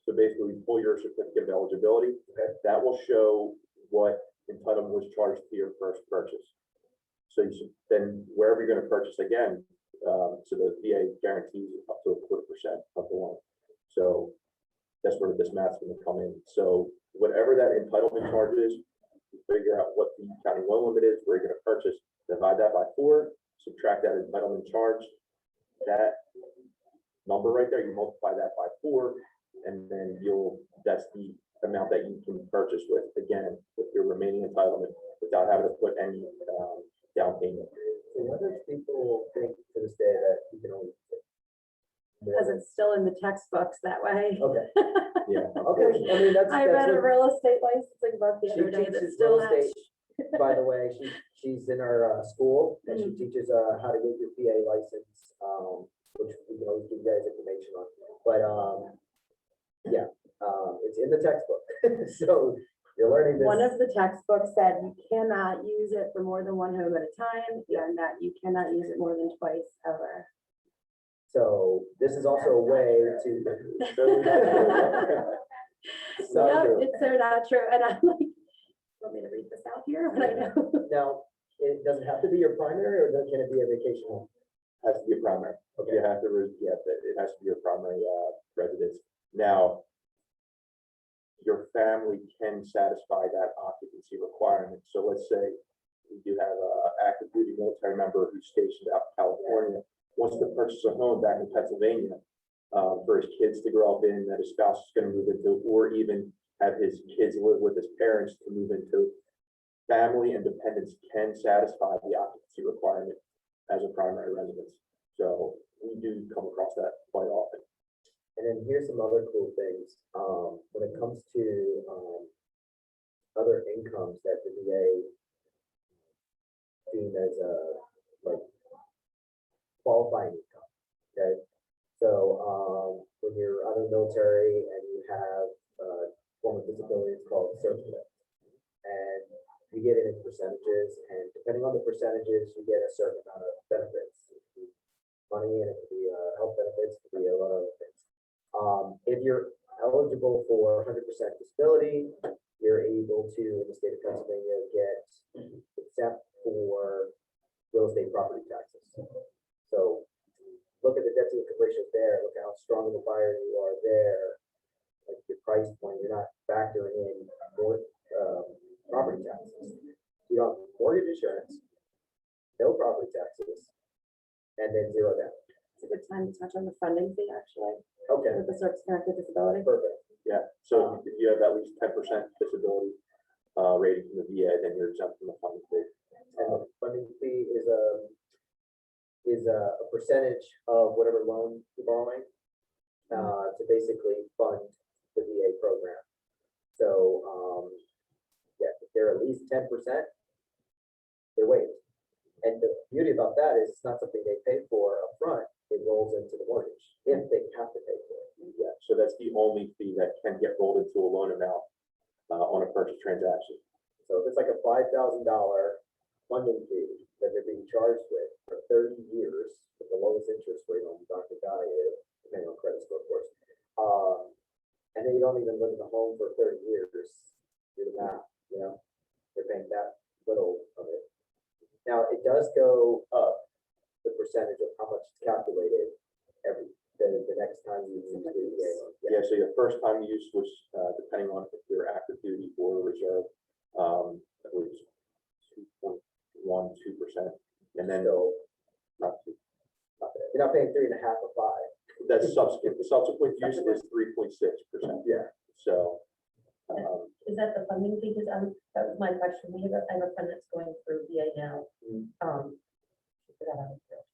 So basically, we pull your certificate of eligibility. Okay. That will show what entitlement was charged to your first purchase. So you should, then wherever you're going to purchase again, so the VA guarantees up to 0.25% of the loan. So that's where this math's going to come in. So whatever that entitlement charge is, you figure out what the county loan limit is, where you're going to purchase, divide that by 4, subtract that entitlement charge, that number right there, you multiply that by 4, and then that's the amount that you can purchase with, again, with your remaining entitlement without having to put any down payment. So what does people think to this day that you can only? Because it's still in the textbooks that way. Okay, Yeah. okay, I mean, that's. I read a what- real estate licensing book the She other day that teaches still real has. estate, by the way, she's in our school, and she teaches how to get your PA license, which we can always give you guys information on. But yeah, it's in the textbook. So You're learning this. One of the textbooks said you cannot use it for more than one home at a time, and that you cannot use it more than twice ever. So this is also a way to. It's not Yep, true. it's so not true, and I'm like, want me to read this out here? But I know. Now, it doesn't have to be your primary, or can it be a vacation home? Has to be a primary. Okay. You have to, it has to be your primary, residence. Now, your family can satisfy that occupancy requirement. So let's say we do have a active duty military member who's stationed out in California, wants to purchase a home back in Pennsylvania, for his kids to grow up in, that his spouse is gonna move into, or even have his kids live with his parents to move into. Family and dependents can satisfy the occupancy requirement as a primary residence. So we do come across that quite often. And then here's some other cool things, when it comes to, other incomes that the VA deem as like qualifying income, okay? So, when you're out of the military and you have, form of disability, it's called surplus. And you get it in percentages, and depending on the percentages, you get a certain amount of benefits. It could be money, and it could be, health benefits, it could be a lot of other things. If you're eligible for 100% disability, you're able to, in the state of Pennsylvania, get exempt for real estate property taxes. So look at the debt to income ratios there, look how strong of a buyer you are there. Like your price point, you're not factoring in more, property taxes. You don't have mortgage insurance, no property taxes, and then zero down. It's a good time to touch on the funding fee, actually, Okay, with the service connected disability. perfect. Yeah, so if you have at least 10% disability, rating from the VA, then you're exempt from the funding fee. And the funding fee is a percentage of whatever loan you're borrowing, to basically fund the VA program. So, yeah, if they're at least 10%, they're waived. And the beauty about that is it's not something they pay for upfront, it rolls into the mortgage, if they have to pay for it. Yeah, so that's the only fee that can get rolled into a loan amount, on a purchase transaction. So if it's like a $5,000 funding fee that they're being charged with for 30 years, with the lowest interest rate on Dr. Value, depending on credit score, of course. And then you don't even live in the home for 30 years, do the math, you know, they're paying that little of it. Now, it does go up, the percentage of how much it's calculated the next time you use the VA loan. Yeah, so your first time use was, depending on if you're active duty or reserve, it was 2.12%. And then, So not two, you're not paying 3.5 or 5. that's subsequent, the subsequent use is 3.6%. Yeah. So, Is that the funding fee? Because that was my question. I have a friend that's going through VA now. Mm. She forgot how to do it.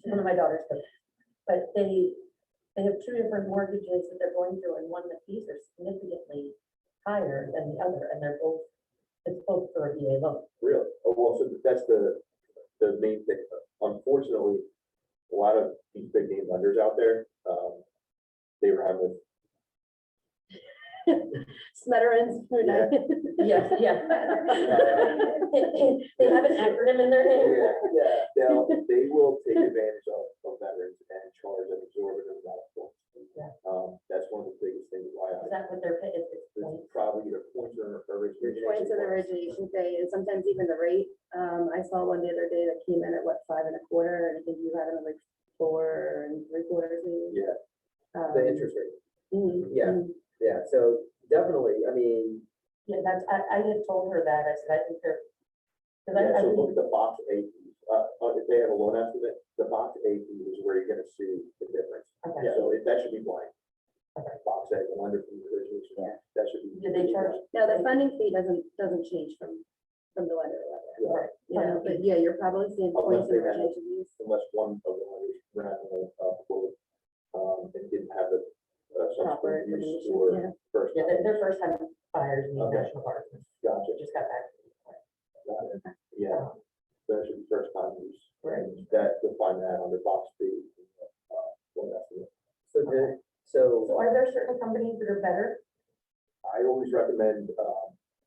She's one of my daughters, but they have two different mortgages that they're going through, and one, the fees are significantly higher than the other, and it's both for a VA loan. really, well, so that's the main thing. Unfortunately, a lot of these big name lenders out there, they were having Smetterens. who knows? Yes, yeah. They have an acronym in their name. They will take advantage of veterans and charge an exorbitant amount of points. Yeah. That's one of the biggest things why Is that what they're paying? it's probably either points or origination. Points of the origination fee, and sometimes even the rate. I saw one the other day that came in at what, 5 1/4, and I think you had them at like 4 3/4 maybe. Yeah, The interest rate. Mhm, Yeah. mhm. Yeah, so definitely, I mean, Yeah, I had told her that. I said, I think they're. Because yeah, I so believe look at the box A fees, if they have a loan estimate, the box A fee is where you're gonna see the difference. Okay. So that should be blank. Okay. Box A, the lender from the origination, Yeah. that should be. Did they charge? No, the funding fee doesn't change from the lender to lender. Yeah. Right. Yeah, but yeah, you're probably seeing Unless points of they have- origination fees. Unless one of the lenders ran a quote, and didn't have the Proper subsequent use information, or yeah. first. Yeah, time. they're first time buyers need Okay. National Guard. Gotcha. Just got back. Got it. Yeah, so that should be first time use. Right. And that, you'll find that under box B. Loan estimate. so So are there certain companies that are better I always recommend,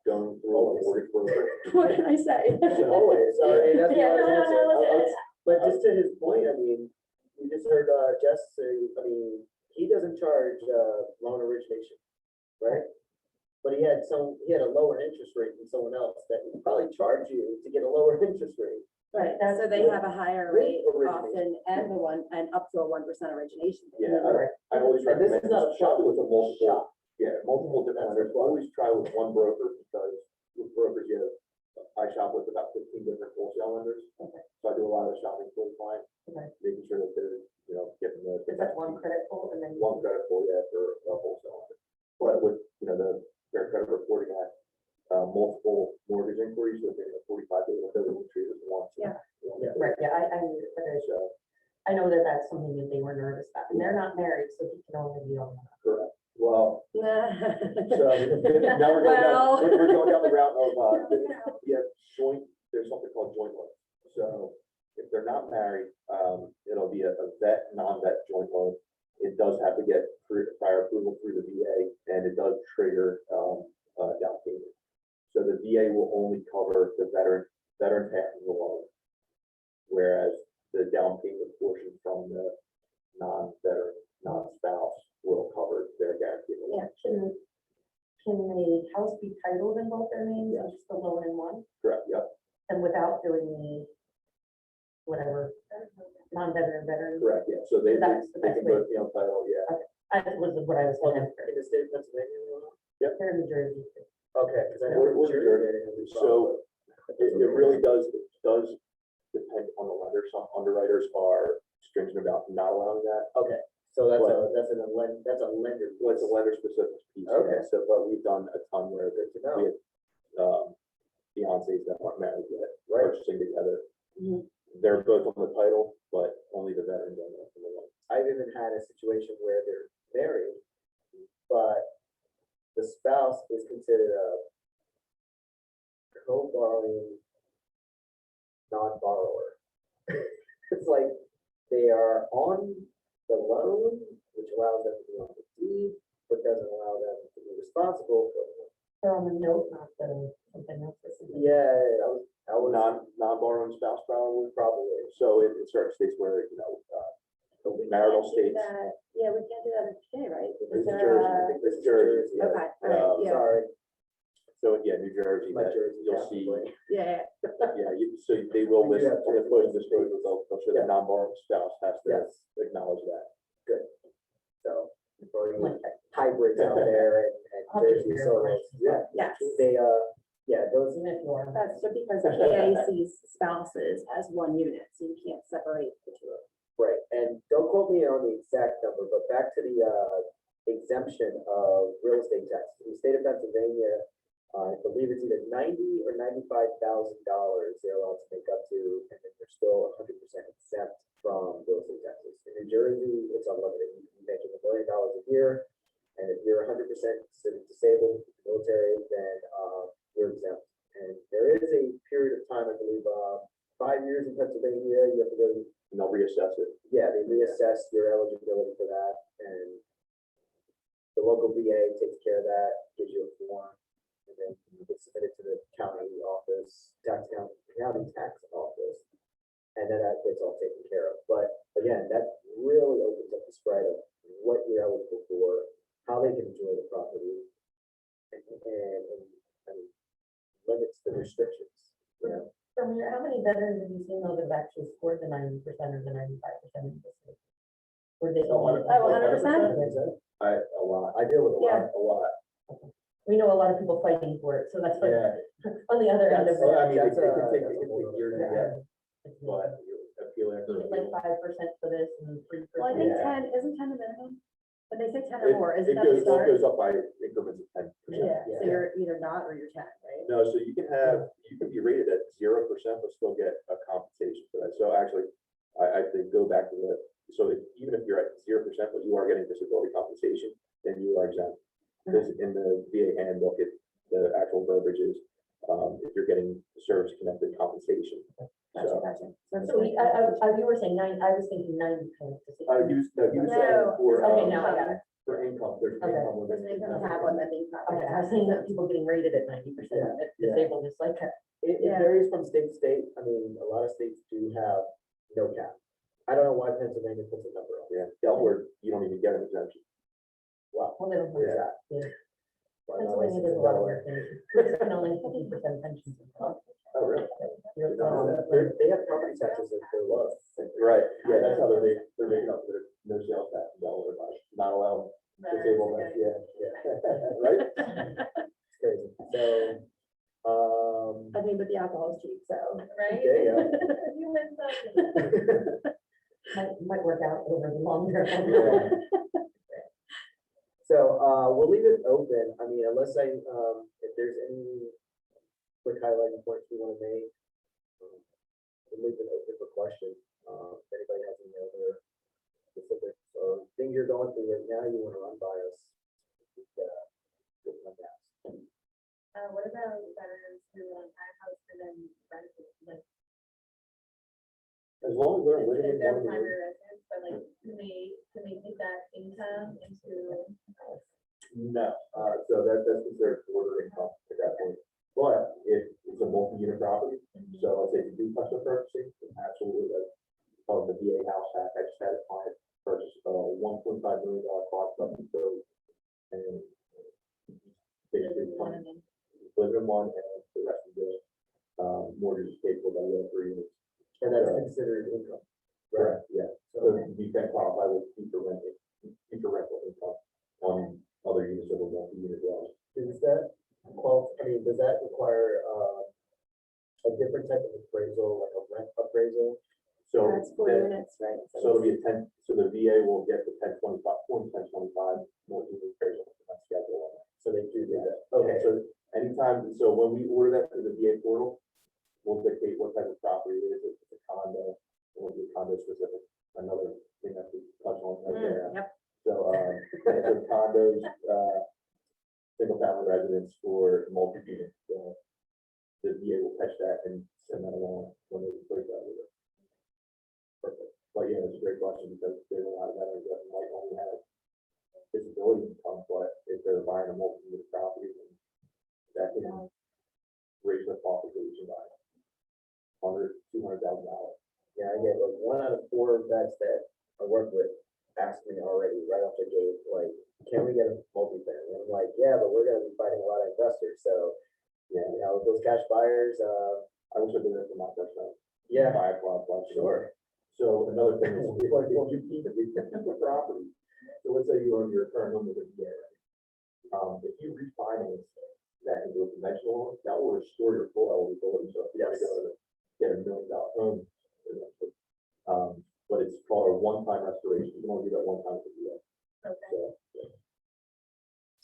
going through a mortgage broker. What can I say? Always, and that's what Yeah, I was no, gonna say. no, no, I was- But just to his point, I mean, you just heard, Jess say, I mean, he doesn't charge, loan origination, right? But he had a lower interest rate than someone else that would probably charge you to get a lower interest rate. Right, That's so they good. have a higher Rate rate origination. often and up to a 1% origination. fee. Yeah, I always And this recommend is not a shopping with a multiple, shop. multiple different lenders. Always try with one broker because with brokers, I shop with about 15 different wholesale lenders. Okay. So I do a lot of shopping for the client, Okay. making sure that they're, getting the. Is that one credit pull and then? One credit pull, yeah, for a wholesale lender. But with, the Fair Credit Reporting Act, multiple mortgage inquiries within a 45-day window, we treat it as one. Yeah. Right, yeah, I knew that, but So, I know that that's something that they were nervous about, and they're not married, so he can only be on. correct. Well, so now we're Well. going down the route of, there's something called joint loan. So if they're not married, it'll be a vet, non-vet joint loan. It does have to get prior approval through the VA, and it does trigger, down payment. So the VA will only cover the veteran half of the loan. Whereas the down payment portion from the non-veteran, non-spouse will cover their guaranteed loan. Yeah, can a house be titled in both their names, or just the loan in one, Correct, yep, and without doing the whatever, non-veteran, veteran? correct, yeah. So they That's the can best way. both be on title, yeah. That was what I was In gonna ask. the state of Pennsylvania, you know? They're in New Jersey. Okay, because I know We're- in we're Jersey. So it really does depend on the lender. Some underwriters are stringent about not allowing that. Okay, so that's Well- that's a lender. Well, it's a lender specific piece. yeah. Okay. So, but we've done a ton where Good to know. we have, fiancés that aren't married yet, Right. purchasing together. Mhm. They're both on the title, but only the veterans on the loan. I've even had a situation where they're married, but the spouse is considered a co-borrowing non-borrower. It's like they are on the loan, which allows them to be on the deed, but doesn't allow them to be responsible for the loan. They're on the note, not the, something else. Yeah, I was Non-borrowing spouse probably. probably. So in certain states where, marital states. Yeah, we can't do that in PA, right? Because It's they're, Jersey, it's Jersey, yeah. Okay, all right, yeah, Sorry, So, yeah, New Jersey, my that Jersey. you'll see, Catholic. yeah, so they will We do list, have on the Jersey. closing disclosure, they'll show Yeah. the non-borrowing spouse has to Yes, acknowledge that. so, for you Like that. hybrids out there and I'll have to Jersey figure so out. yeah, yes. they, those, Even if you are. That's so because PA sees spouses as one unit, so you can't separate the two. right, and don't quote me on the exact number, but back to the, exemption of real estate tax. In the state of Pennsylvania, I believe it's either $90,000 or $95,000 they're allowed to make up to, and then they're still 100% exempt from real estate taxes. In New Jersey, it's unlimited. You can make $1 million a year, and if you're 100% disabled, military, then you're exempt. And there is a period of time, I believe, 5 years in Pennsylvania, you have to go, And they'll reassess it. yeah, they reassess your eligibility for that, and the local VA takes care of that, gives you a form, and then you get submitted to the county office, county tax office, and then that gets all taken care of. But again, that really opens up the spread of what you're eligible for, how they can enjoy the property, and limits the restrictions, you know? From your, how many veterans have you seen though that have actually scored the 90% or the 95% in this state? Or they only? 100%? A lot. I deal with Yeah. A lot. We know a lot of people fighting for it, so that's what, Yeah. on the other end of That's- Well, I it. mean, it That's could a- take, that's it a could whole take years to other- get, It's but appealing. like 5% for this and 3%. Well, I think Yeah. 10, isn't 10 the minimum? When they say 10 or It more, isn't it that the goes, well, it start? goes up by increments of 10%. Yeah, Yeah. so you're either not or you're 10, right? No, so you can be rated at 0%, but still get a compensation for that. So actually, I think go back to even if you're at 0%, but you are getting disability compensation, then you are exempt. Because in the VA handbook, the actual verbiage is, if you're getting service-connected compensation, Gotcha, gotcha. So you were saying nine, I was thinking 90 points. He was saying No, for, Okay, now I got it. for income, there's Okay. income limit. There's an income tab on lending Okay, property. I was saying that people getting rated at 90%, Yeah. disabled is like, It Yeah. varies from state to state. I mean, a lot of states do have no cap. I don't know why Pennsylvania puts a number on it. Yeah, Delaware, you don't even get an exemption. Wow. well, they don't What is have that? that. Yeah. Why not Pennsylvania license does in a lot of Delaware? work. It's only 50% pensions. Oh, really? They have property taxes that they're low. Right, yeah, that's how they're making up for their, no sales tax in Delaware, by not allowing disabled, yeah, right? It's crazy. So, I think, but the alcohol is cheap, so. there you go. You win some. Might work out over the long term. Yeah. So, we'll leave it open. I mean, unless if there's any quick highlighting points we want to make, we'll leave it open for questions. If anybody has any other specifics or things you're going through right now, you want to run by us. Give them that. What about veterans who buy a house and then rent it, like, As long as they're living if in they're one unit. primary residence, but like, can they take that income into? No, so that's considered border income at that point. But if it's a multi-unit property, so let's say you do custom purchasing, absolutely, like, the VA house hack, I just had a client purchase a $1.5 million car, so, and basically, live in one, and the rest of the, mortgage is paid for by the other 3 units. And that's considered income. Correct, yeah, So, so you can qualify with future rental income on other units of a multi-unit dwelling. does that does that require, a different type of appraisal, like a rent appraisal? So. That's 4 then- units, right? So it'll be a 10, so the VA will get the 1025, Form 1025, multi-unit appraisal on that schedule. So they do that. Okay, so anytime, so when we order that through the VA portal, we'll dictate what type of property it is, if it's a condo, it will be condo specific, another thing that we touch on right there. Yep. So, so condos, single family residence or multi-unit, the VA will catch that and send that along when they replace that with it. Perfect. But yeah, it's a great question because there's a lot of veterans that might only have disability income, but if they're buying a multi-unit property, then that can raise their population by $200,000. Yeah, I get like 1 out of 4 vets that I work with asked me already right off the gate, like, can we get a multi-family? And I'm like, yeah, but we're gonna be fighting a lot of investors, so, yeah, those cash buyers, I wish I did that for my first time. yeah, Buy a plot, sure. So another thing is, if you keep the property, so let's say you own your current home with a VA, right? If you refinance that into a conventional loan, that will restore your full eligibility. So if you gotta go to get $1 million home, but it's called a one-time restoration. You want to do that one time with the VA. Okay.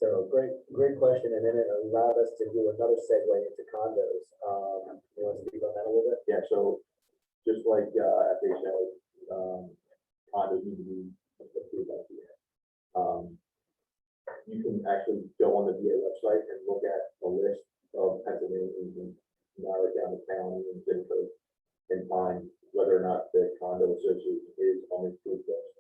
So great question, and then it allowed us to do another segue into condos. You want to speak on that a little bit? Yeah, so just like FHA, condos need to be approved by the VA. You can actually go on the VA website and look at a list of Pennsylvania and narrow it down to county and zip code and find whether or not the condo association is on the approved list.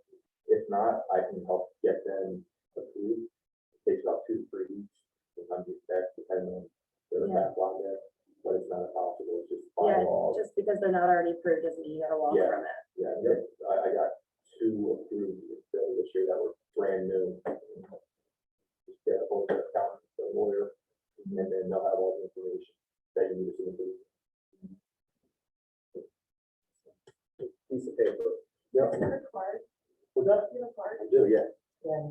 If not, I can help get them approved. It takes about 2 to 3 weeks. Sometimes it's that depending on the Yeah. backlog there, but it's not impossible. It's just Yeah, by law. just because they're not already approved doesn't mean you gotta walk Yeah. from it. Yeah, I got 2 approved this year that were brand new. Just get a hold of the accountant, the lawyer, and then they'll have all the information that you need to see. Piece of paper. Yeah. You have a card, What's that? you have a card? I do, yeah. Yeah.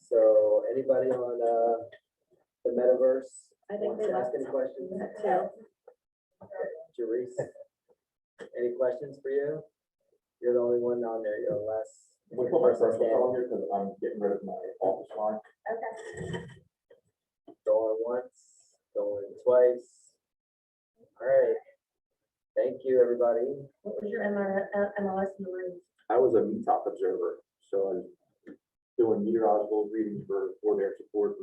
So anybody on, the metaverse? I think wants they to ask left any questions? too. Jerice, any questions for you? You're the only one on there, you're the last. I'm gonna put my personal on here because I'm getting rid of my office line. Okay. Going once, going twice. All right. Thank you, everybody. What was your MLS in the room? I was a METOP observer, so I was doing meteorological readings for their support